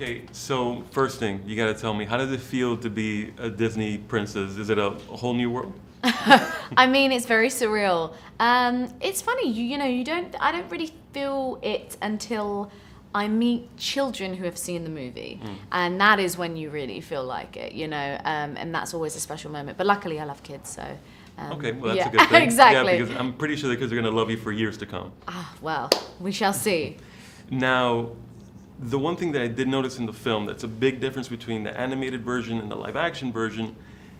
Okay, so first thing, you gotta tell me, how does it feel to be a Disney princess? Is it a whole new world? I mean, it's very surreal. It's funny, I don't really feel it until I meet children who have seen the movie. And that is when you really feel like it, and that's always a special moment. But luckily I love kids, so. Okay, well, that's yeah, a good thing. exactly. Yeah, because I'm pretty sure the kids are gonna love you for years to come. Ah, well, we shall see. Now, the one thing that I did notice in the film that's a big difference between the animated version and the live action version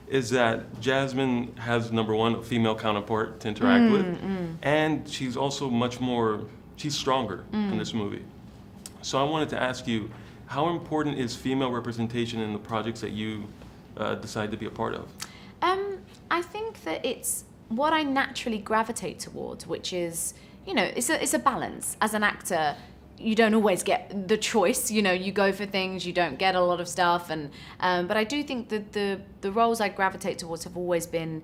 is that Jasmine has, number one, a female counterpart to interact with, and she's also she's stronger in this movie. So I wanted to ask you, how important is female representation in the projects that you decide to be a part of? I think that it's what I naturally gravitate towards, which is, it's a balance. As an actor, you don't always get the choice, you go for things, you don't get a lot of stuff, but I do think that the roles I gravitate towards have always been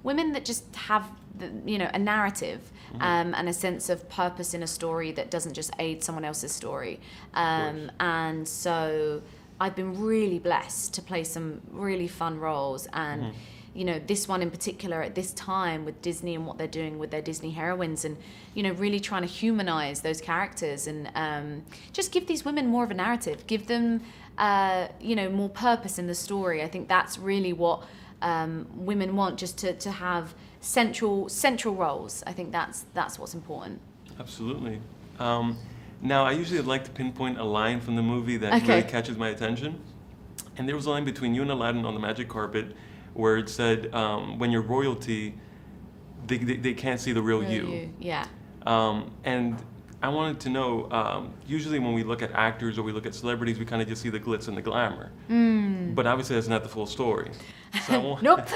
women that just have a narrative and a sense of purpose in a story that doesn't just aid someone else's story, and so I've been really blessed to play some really fun roles, and this one in particular at this time with Disney and what they're doing with their Disney heroines, and really trying to humanize those characters and just give these women more of a narrative, give them more purpose in the story. I think that's really what women want, just to have central roles. I think that's what's important. Absolutely. Now, I usually like to pinpoint a line from the movie that really catches my attention. And there was a line between you and Aladdin on the magic carpet where it said, when you're royalty, they can't see the real you. Yeah. And I wanted to know, usually when we look at actors or we look at celebrities, we kind of just see the glitz and the glamour. But obviously that's not the full story. So Nope.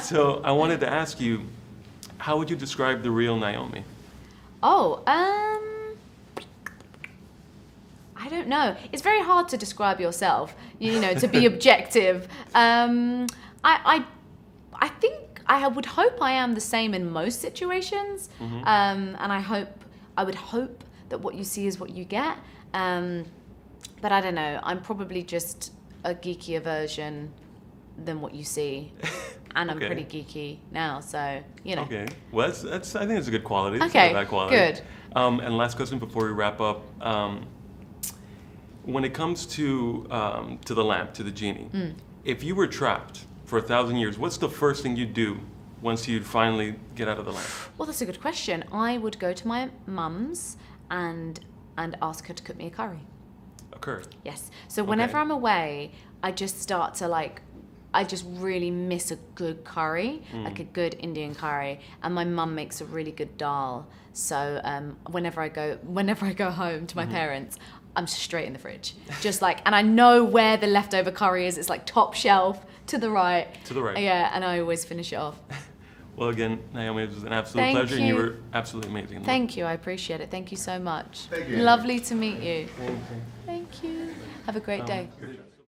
So I wanted to ask you, how would you describe the real Naomi? Oh, I don't know. It's very hard to describe yourself, to be objective. I think I would hope I am the same in most situations, and I would hope that what you see is what you get. But I don't know. I'm probably just a geekier version than what you see, and I'm pretty geeky now, so Okay, well, that's I think it's a good quality. It's Okay, not a bad quality. good. And last question before we wrap up. When it comes to the lamp, to the genie, if you were trapped for 1,000 years, what's the first thing you'd do once you finally get out of the lamp? Well, that's a good question. I would go to my mum's and ask her to cook me a curry. A curry? Yes. So whenever I'm away, I just start to I just really miss a good curry, like a good Indian curry. And my mum makes a really good dal. So whenever I go home to my parents, I'm straight in the fridge. And I know where the leftover curry is. It's like top shelf to the right. To the right. Yeah, and I always finish it off. Well, again, Naomi, it was an absolute Thank pleasure, you. and you were absolutely amazing. Thank you. I appreciate it. Thank you so much. Thank you. Lovely to meet you. Thank you. Have a great day.